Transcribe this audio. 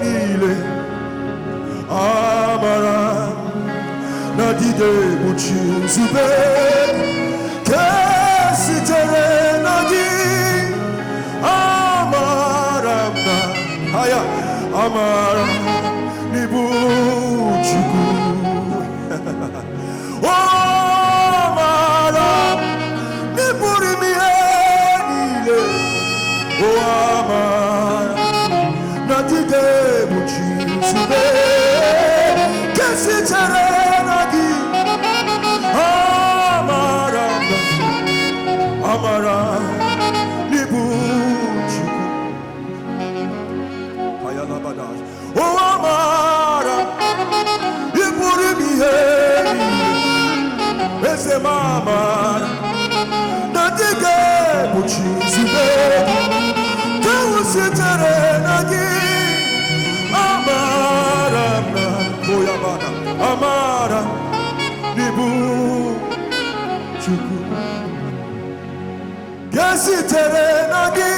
niile amara na dide buchi nzube kesitere na gị amara na haya amara n'ibu Chukwu amara n'iburu m ihe niile amara na dide buchi nzube kesitere na gị amara amara n'ibu Chukwu ayalabada amara n'iburu m ihe eze m amara na dide buchi nzube kesitere na gị amara na boyabada amara n'ibu Chukwu kesitere na gị